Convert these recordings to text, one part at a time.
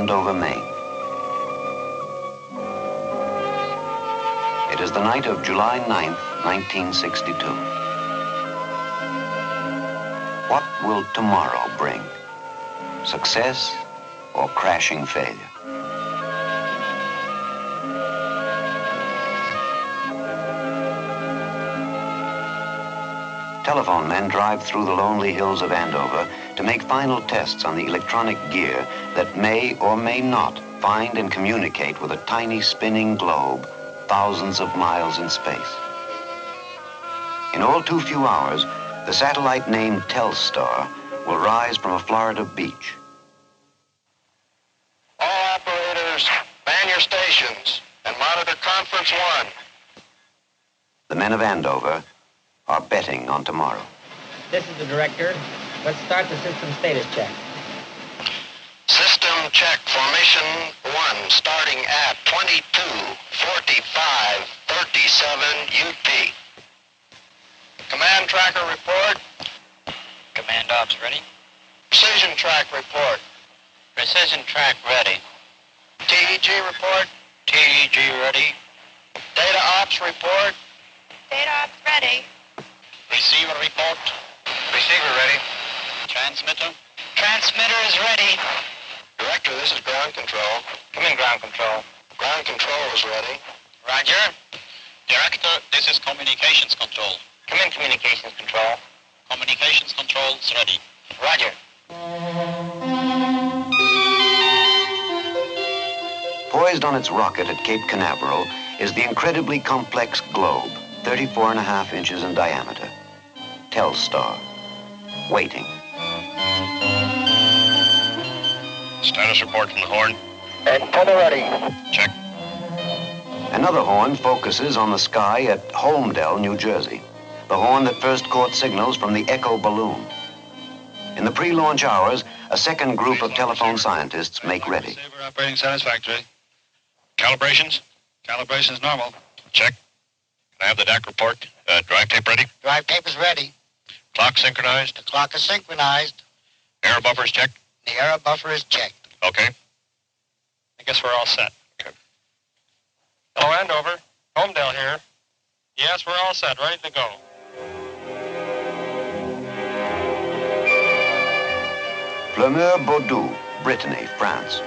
Andover, Maine. It is the night of July 9th, 1962. What will tomorrow bring? Success or crashing failure? Telephone men drive through the lonely hills of Andover to make final tests on the electronic gear that may or may not find and communicate with a tiny spinning globe thousands of miles in space. In all too few hours, the satellite named Telstar will rise from a Florida beach. All operators, man your stations and monitor conference 1. The men of Andover are betting on tomorrow. This is the director. Let's start the system status check. System check formation 1 starting at 22:45:37 UT. Command tracker report. Command ops ready. Precision track report. Precision track ready. TEG report. TEG ready. Data ops report. Data ops ready. Receiver report. Receiver ready. Transmitter. Transmitter is ready. Director, this is ground control. Come in, ground control. Ground control is ready. Roger. Director, this is communications control. Come in, communications control. Communications control is ready. Roger. Poised on its rocket at Cape Canaveral is the incredibly complex globe, 34.5 inches in diameter. Telstar, waiting. Status report from the horn. Antenna ready. Check. Another horn focuses on the sky at Holmdel, New Jersey, the horn that first caught signals from the Echo balloon. In the pre-launch hours, a second group of telephone scientists make ready. Receiver operating satisfactory. Calibrations? Calibrations normal. Check. Can I have the DAC report? Drive tape ready? Drive tape is ready. Clock synchronized? The clock is synchronized. Error buffers checked? The error buffer is checked. Okay. I guess we're all set. Okay. Hello, Andover. Homedale here. Yes, we're all set. Ready to go. Fleur-Bordeaux, Brittany, France.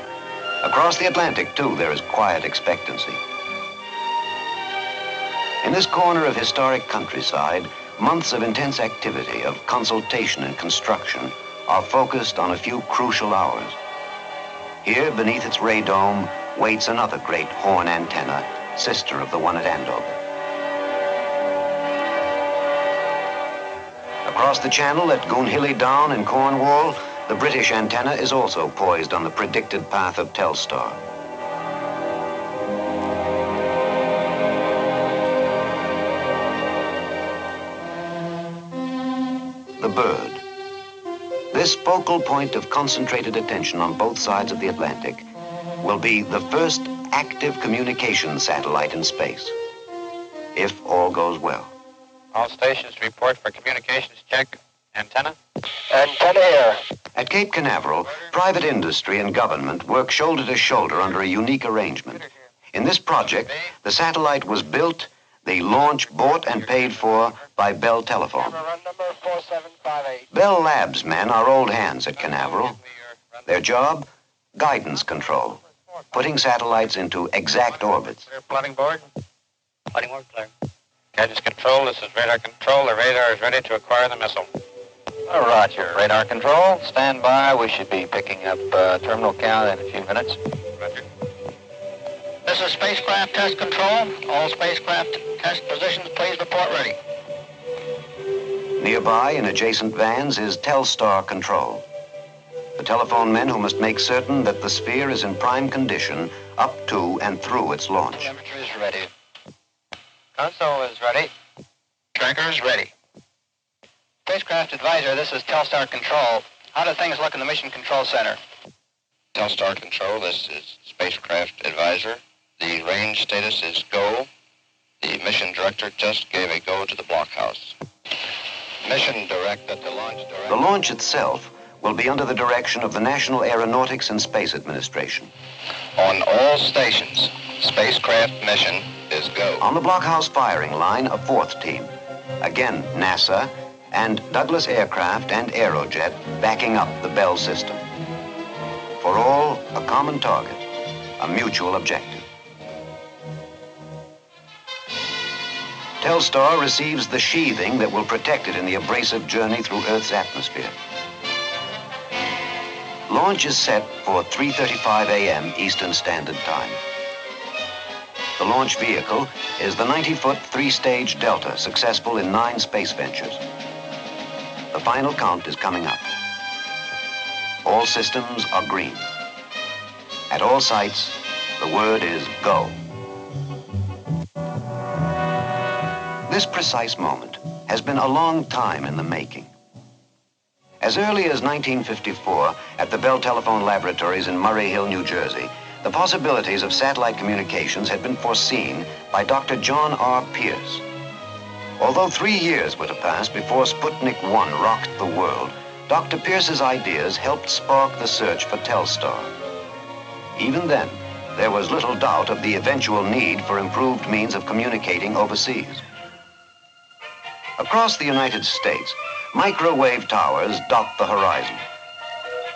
Across the Atlantic, too, there is quiet expectancy. In this corner of historic countryside, months of intense activity, of consultation and construction, are focused on a few crucial hours. Here, beneath its ray dome, waits another great horn antenna, sister of the one at Andover. Across the channel at Goonhilly Down in Cornwall, the British antenna is also poised on the predicted path of Telstar. The bird. This focal point of concentrated attention on both sides of the Atlantic will be the first active communication satellite in space, if all goes well. All stations report for communications check. Antenna? Antenna here. At Cape Canaveral, private industry and government work shoulder to shoulder under a unique arrangement. In this project, the satellite was built, the launch bought and paid for by Bell Telephone. Run number 4758. Bell Labs men are old hands at Canaveral. Their job? Guidance control, putting satellites into exact orbits. Clear plotting board? Plotting work, clear. Guidance control, this is radar control. The radar is ready to acquire the missile. Roger. Radar control, stand by. We should be picking up terminal count in a few minutes. Roger. This is spacecraft test control. All spacecraft test positions, please report ready. Nearby, in adjacent vans, is Telstar control. The telephone men who must make certain that the sphere is in prime condition up to and through its launch. Telemetry is ready. Console is ready. Tracker is ready. Spacecraft advisor, this is Telstar control. How do things look in the mission control center? Telstar control, this is spacecraft advisor. The range status is go. The mission director just gave a go to the blockhouse. Mission direct that the launch director... The launch itself will be under the direction of the National Aeronautics and Space Administration. On all stations, spacecraft mission is go. On the blockhouse firing line, a fourth team. Again, NASA and Douglas Aircraft and Aerojet backing up the Bell system. For all, a common target, a mutual objective. Telstar receives the sheathing that will protect it in the abrasive journey through Earth's atmosphere. Launch is set for 3:35 a.m. Eastern Standard Time. The launch vehicle is the 90-foot three-stage Delta, successful in 9 space ventures. The final count is coming up. All systems are green. At all sites, the word is go. This precise moment has been a long time in the making. As early as 1954, at the Bell Telephone Laboratories in Murray Hill, New Jersey, the possibilities of satellite communications had been foreseen by Dr. John R. Pierce. Although 3 years were to pass before Sputnik 1 rocked the world, Dr. Pierce's ideas helped spark the search for Telstar. Even then, there was little doubt of the eventual need for improved means of communicating overseas. Across the United States, microwave towers dot the horizon.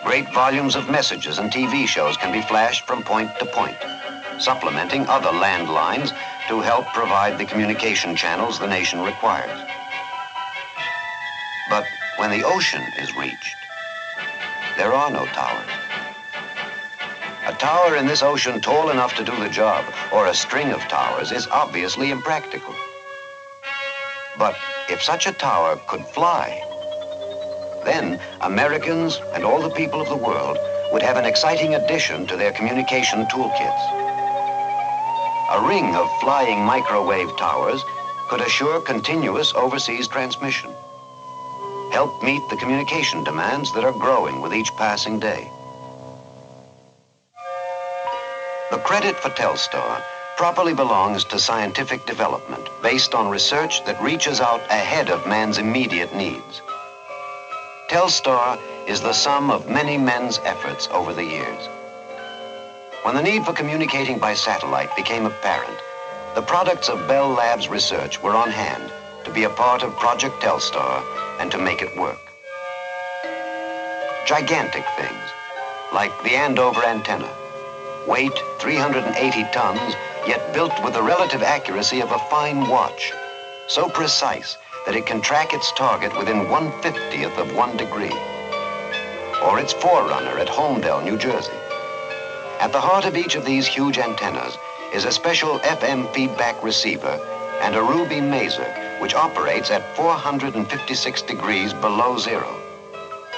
Great volumes of messages and TV shows can be flashed from point to point, supplementing other landlines to help provide the communication channels the nation requires. But when the ocean is reached, there are no towers. A tower in this ocean tall enough to do the job, or a string of towers, is obviously impractical. But if such a tower could fly, then Americans and all the people of the world would have an exciting addition to their communication toolkits. A ring of flying microwave towers could assure continuous overseas transmission, help meet the communication demands that are growing with each passing day. The credit for Telstar properly belongs to scientific development based on research that reaches out ahead of man's immediate needs. Telstar is the sum of many men's efforts over the years. When the need for communicating by satellite became apparent, the products of Bell Labs research were on hand to be a part of Project Telstar and to make it work. Gigantic things, like the Andover antenna, weight 380 tons, yet built with the relative accuracy of a fine watch, so precise that it can track its target within 1/50th of 1 degree. Or its forerunner at Holmdel, New Jersey. At the heart of each of these huge antennas is a special FM feedback receiver and a ruby maser, which operates at 456 degrees below zero.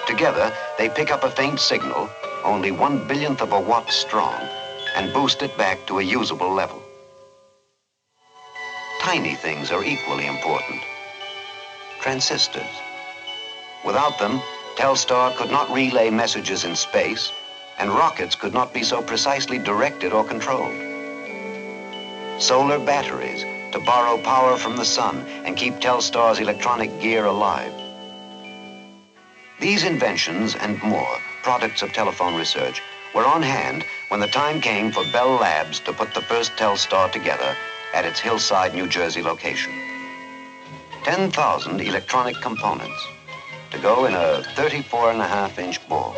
Together, they pick up a faint signal, only 1/1000th of a watt strong, and boost it back to a usable level. Tiny things are equally important. Transistors. Without them, Telstar could not relay messages in space, and rockets could not be so precisely directed or controlled. Solar batteries to borrow power from the sun and keep Telstar's electronic gear alive. These inventions and more, products of telephone research, were on hand when the time came for Bell Labs to put the first Telstar together at its Hillside, New Jersey location. 10,000 electronic components to go in a 34.5-inch ball.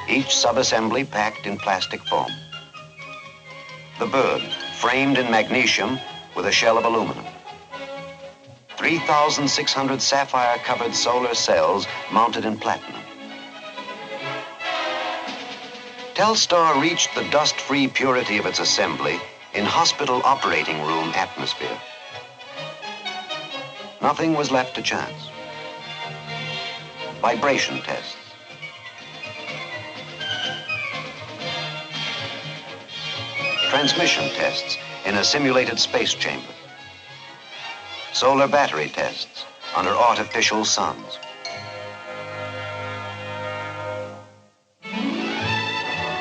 Each subassembly packed in plastic foam. The bird framed in magnesium with a shell of aluminum. 3,600 sapphire-covered solar cells mounted in platinum. Telstar reached the dust-free purity of its assembly in hospital operating room atmosphere. Nothing was left to chance. Vibration tests. Transmission tests in a simulated space chamber. Solar battery tests under artificial suns.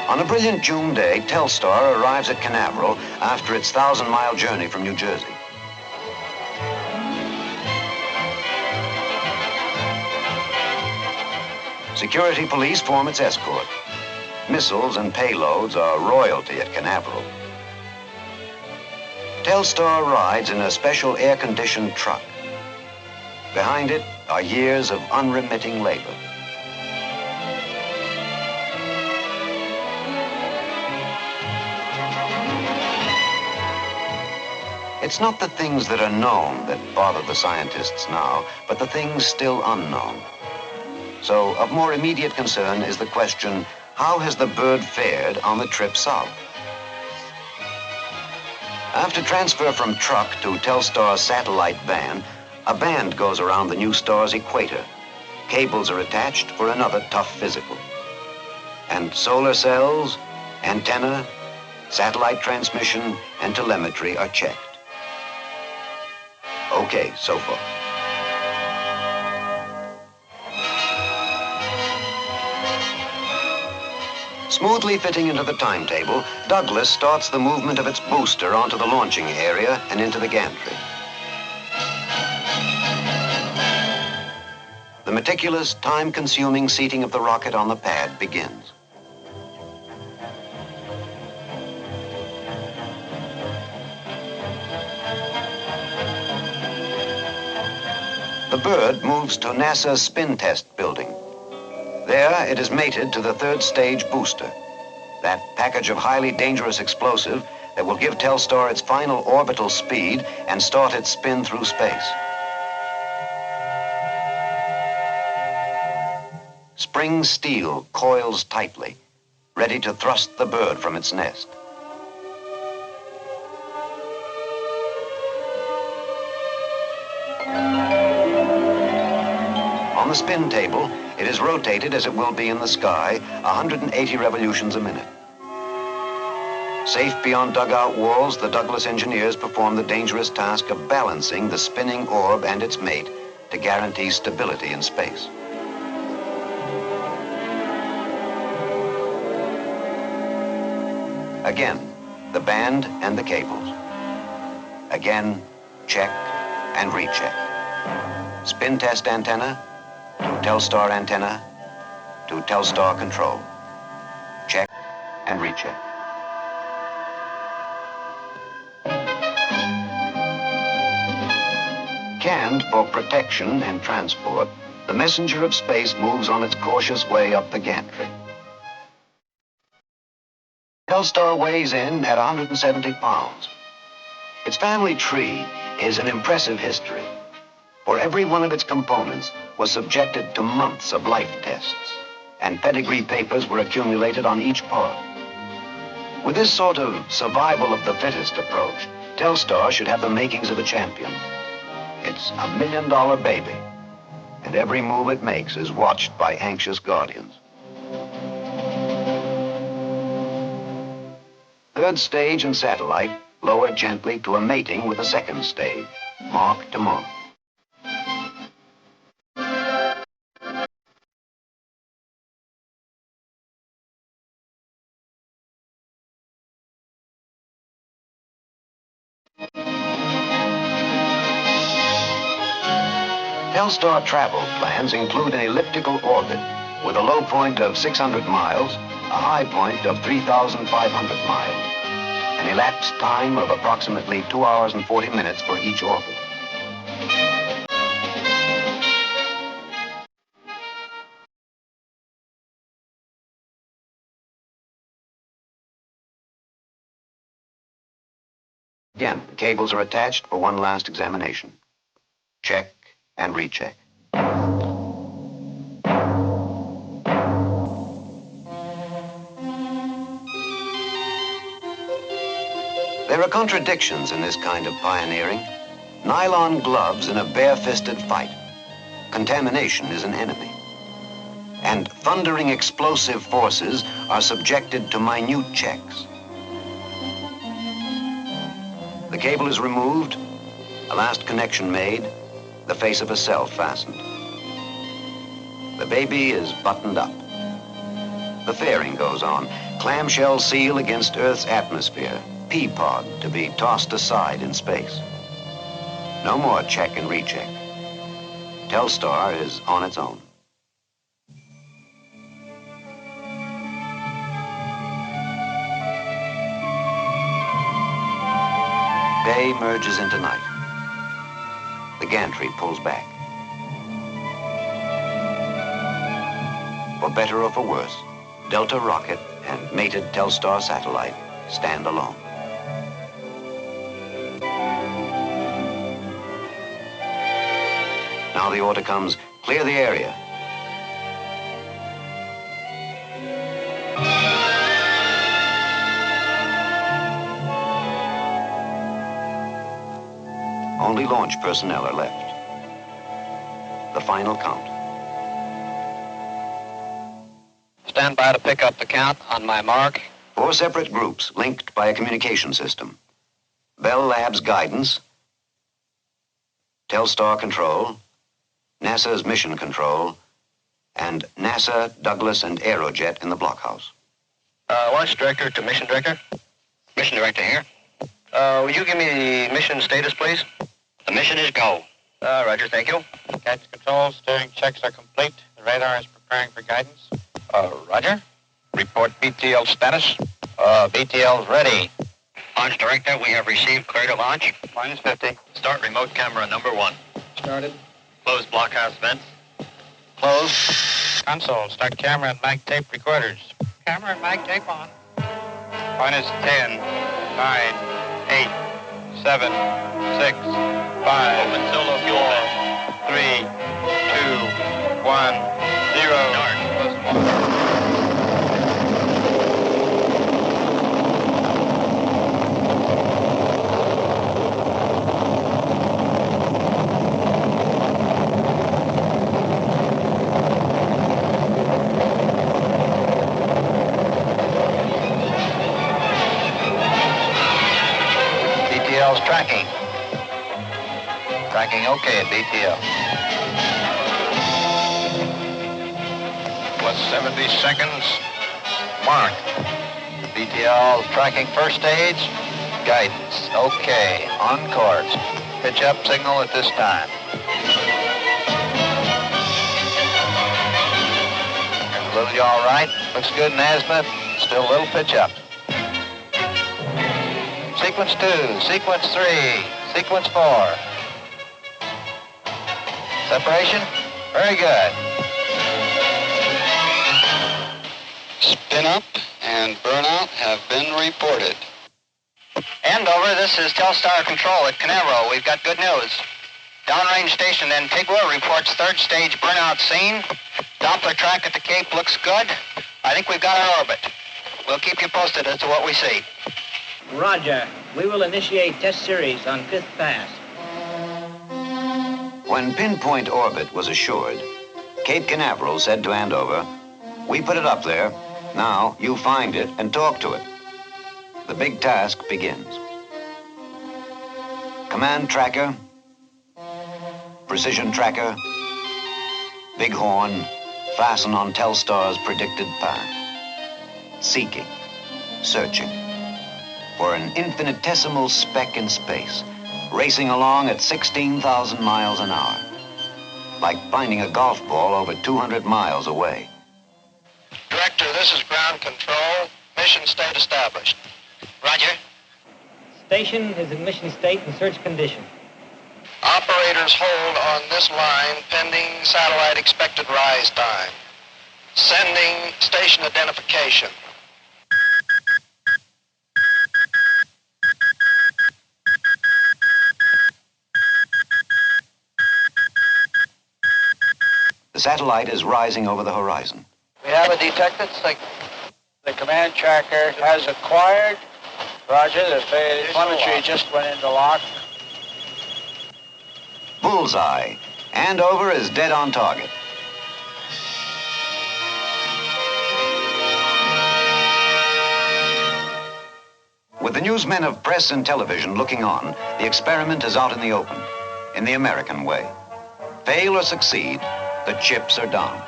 On a brilliant June day, Telstar arrives at Canaveral after its 1,000-mile journey from New Jersey. Security police form its escort. Missiles and payloads are royalty at Canaveral. Telstar rides in a special air-conditioned truck. Behind it are years of unremitting labor. It's not the things that are known that bother the scientists now, but the things still unknown. So, of more immediate concern is the question, how has the bird fared on the trip south? After transfer from truck to Telstar's satellite van, a band goes around the new star's equator. Cables are attached for another tough physical. And solar cells, antenna, satellite transmission, and telemetry are checked. Okay, so far. Smoothly fitting into the timetable, Douglas starts the movement of its booster onto the launching area and into the gantry. The meticulous, time-consuming seating of the rocket on the pad begins. The bird moves to NASA's spin test building. There, it is mated to the third stage booster, that package of highly dangerous explosive that will give Telstar its final orbital speed and start its spin through space. Spring steel coils tightly, ready to thrust the bird from its nest. On the spin table, it is rotated as it will be in the sky, 180 revolutions a minute. Safe beyond dugout walls, the Douglas engineers perform the dangerous task of balancing the spinning orb and its mate to guarantee stability in space. Again, the band and the cables. Again, check and recheck. Spin test antenna, to Telstar antenna, to Telstar control. Check and recheck. Canned for protection and transport, the messenger of space moves on its cautious way up the gantry. Telstar weighs in at 170 pounds. Its family tree is an impressive history, for every one of its components was subjected to months of life tests, and pedigree papers were accumulated on each part. With this sort of survival of the fittest approach, Telstar should have the makings of a champion. It's $1 million baby, and every move it makes is watched by anxious guardians. Third stage and satellite lower gently to a mating with the second stage, mark to mark. Telstar travel plans include an elliptical orbit with a low point of 600 miles, a high point of 3,500 miles, an elapsed time of approximately 2 hours and 40 minutes for each orbit. Again, the cables are attached for one last examination. Check and recheck. There are contradictions in this kind of pioneering. Nylon gloves in a bare-fisted fight. Contamination is an enemy. And thundering explosive forces are subjected to minute checks. The cable is removed, a last connection made, the face of a cell fastened. The baby is buttoned up. The fairing goes on. Clamshell seal against Earth's atmosphere. P-pod to be tossed aside in space. No more check and recheck. Telstar is on its own. Day merges into night. The gantry pulls back. For better or for worse, Delta rocket and mated Telstar satellite stand alone. Now the order comes, clear the area. Only launch personnel are left. The final count. Stand by to pick up the count on my mark. 4 separate groups linked by a communication system. Bell Labs guidance, Telstar control, NASA's mission control, and NASA, Douglas, and Aerojet in the blockhouse. Launch director to mission director. Mission director here. Will you give me the mission status, please? The mission is go. Roger, thank you. Guidance control, steering checks are complete. The radar is preparing for guidance. Roger. Report BTL status. BTL's ready. Launch director, we have received clear to launch. Minus 50. Start remote camera number 1. Started. Close blockhouse vents. Close. Console, start camera and mic tape recorders. Camera and mic tape on. Minus 10, 9, 8, 7, 6, 5, Open solo fuel 3, 2, 1, 0. Start. BTL's tracking. Tracking okay at BTL. Plus 70 seconds. Mark. BTL's tracking first stage. Guidance. Okay. On course. Pitch up signal at this time. Lily all right. Looks good in azimuth. Still a little pitch up. Sequence 2, sequence 3, sequence 4. Separation? Very good. Spin up and burnout have been reported. Andover, this is Telstar Control at Canaveral. We've got good news. Downrange station Antigua reports third stage burnout scene. Doppler track at the Cape looks good. I think we've got our orbit. We'll keep you posted as to what we see. Roger. We will initiate test series on 5th pass. When pinpoint orbit was assured, Cape Canaveral said to Andover, "We put it up there. Now you find it and talk to it." The big task begins. Command tracker, precision tracker, bighorn, fasten on Telstar's predicted path. Seeking, searching for an infinitesimal speck in space, racing along at 16,000 miles an hour, like finding a golf ball over 200 miles away. Director, this is ground control. Mission state established. Roger. Station is in mission state and search condition. Operators hold on this line pending satellite expected rise time. Sending station identification. The satellite is rising over the horizon. We have a detected signal. The command tracker has acquired. Roger, the telemetry just went into lock. Bullseye. Andover is dead on target. With the newsmen of press and television looking on, the experiment is out in the open, in the American way. Fail or succeed, the chips are down.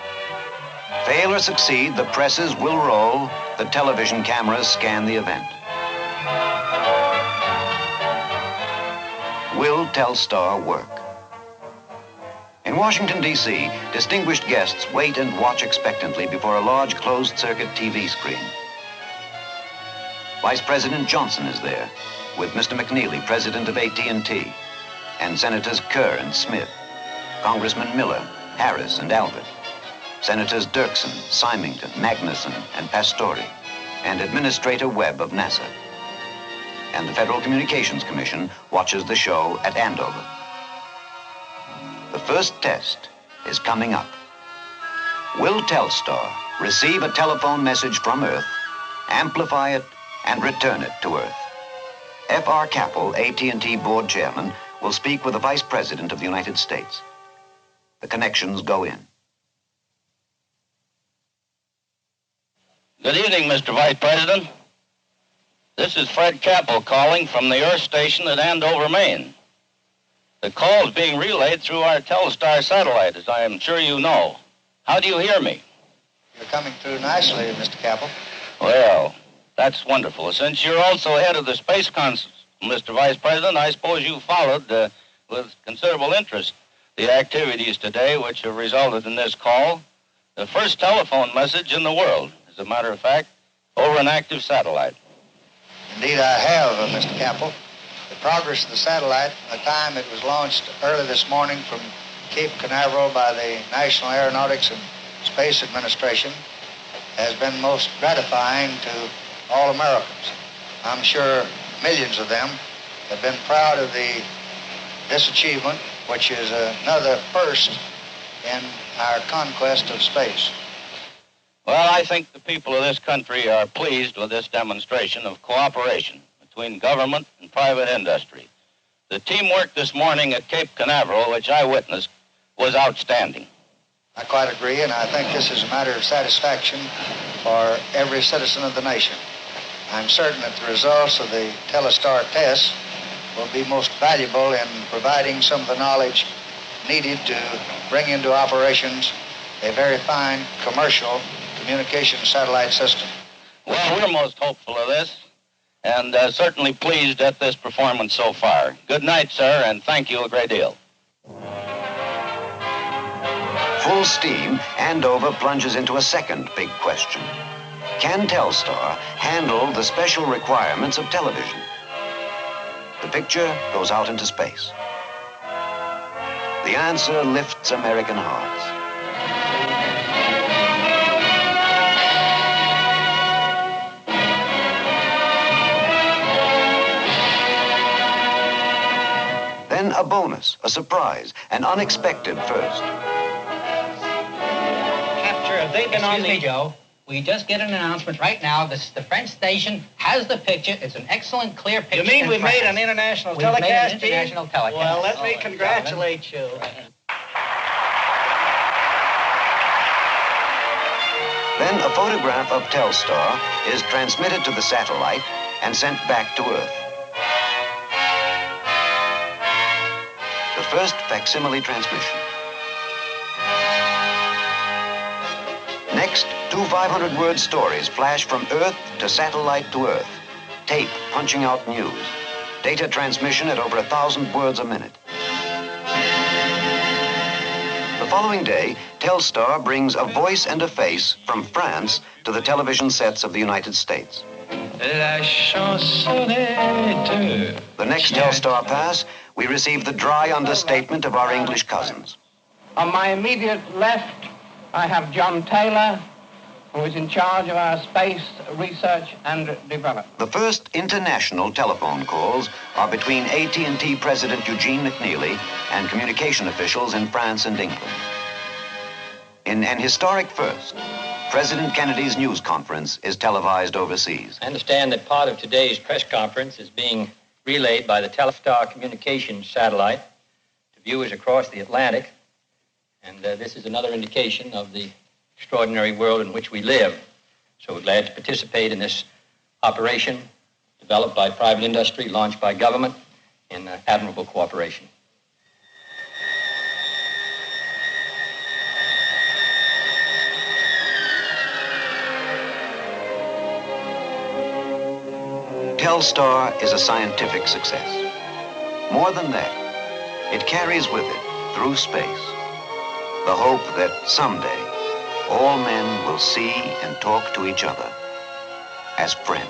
Fail or succeed, the presses will roll, the television cameras scan the event. Will Telstar work? In Washington, D.C., distinguished guests wait and watch expectantly before a large closed-circuit TV screen. Vice President Johnson is there, with Mr. McNeely, President of AT&T, and Senators Kerr and Smith, Congressman Miller, Harris, and Albert, Senators Dirksen, Symington, Magnuson, and Pastore, and Administrator Webb of NASA. And the Federal Communications Commission watches the show at Andover. The first test is coming up. Will Telstar receive a telephone message from Earth, amplify it, and return it to Earth? F.R. Capel, AT&T Board Chairman, will speak with the Vice President of the United States. The connections go in. Good evening, Mr. Vice President. This is Fred Capel calling from the Earth Station at Andover, Maine. The call is being relayed through our Telstar satellite, as I am sure you know. How do you hear me? You're coming through nicely, Mr. Capel. Well, that's wonderful. Since you're also head of the Space Council, Mr. Vice President, I suppose you followed with considerable interest the activities today which have resulted in this call. The first telephone message in the world, as a matter of fact, over an active satellite. Indeed, I have, Mr. Capel. The progress of the satellite from the time it was launched early this morning from Cape Canaveral by the National Aeronautics and Space Administration has been most gratifying to all Americans. I'm sure millions of them have been proud of this achievement, which is another first in our conquest of space. Well, I think the people of this country are pleased with this demonstration of cooperation between government and private industry. The teamwork this morning at Cape Canaveral, which I witnessed, was outstanding. I quite agree, and I think this is a matter of satisfaction for every citizen of the nation. I'm certain that the results of the Telstar tests will be most valuable in providing some of the knowledge needed to bring into operations a very fine commercial communication satellite system. Well, we're most hopeful of this, and certainly pleased at this performance so far. Good night, sir, and thank you a great deal. Full steam, Andover plunges into a second big question. Can Telstar handle the special requirements of television? The picture goes out into space. The answer lifts American hearts. Then a bonus, a surprise, an unexpected first. Capture, have they been on the... Joe. We just get an announcement right now. The French station has the picture. It's an excellent, clear picture. You mean we've made an international telecast? Made an international telecast. Well, let me congratulate you. Then a photograph of Telstar is transmitted to the satellite and sent back to Earth. The first facsimile transmission. Next, two 500-word stories flash from Earth to satellite to Earth. Tape punching out news. Data transmission at over 1,000 words a minute. The following day, Telstar brings a voice and a face from France to the television sets of the United States. The next Telstar pass, we receive the dry understatement of our English cousins. On my immediate left, I have John Taylor, who is in charge of our space research and development. The first international telephone calls are between AT&T President Eugene McNeely and communication officials in France and England. In an historic first, President Kennedy's news conference is televised overseas. I understand that part of today's press conference is being relayed by the Telstar communications satellite to viewers across the Atlantic. And this is another indication of the extraordinary world in which we live. So we're glad to participate in this operation developed by private industry, launched by government in admirable cooperation. Telstar is a scientific success. More than that, it carries with it, through space, the hope that someday all men will see and talk to each other as friends.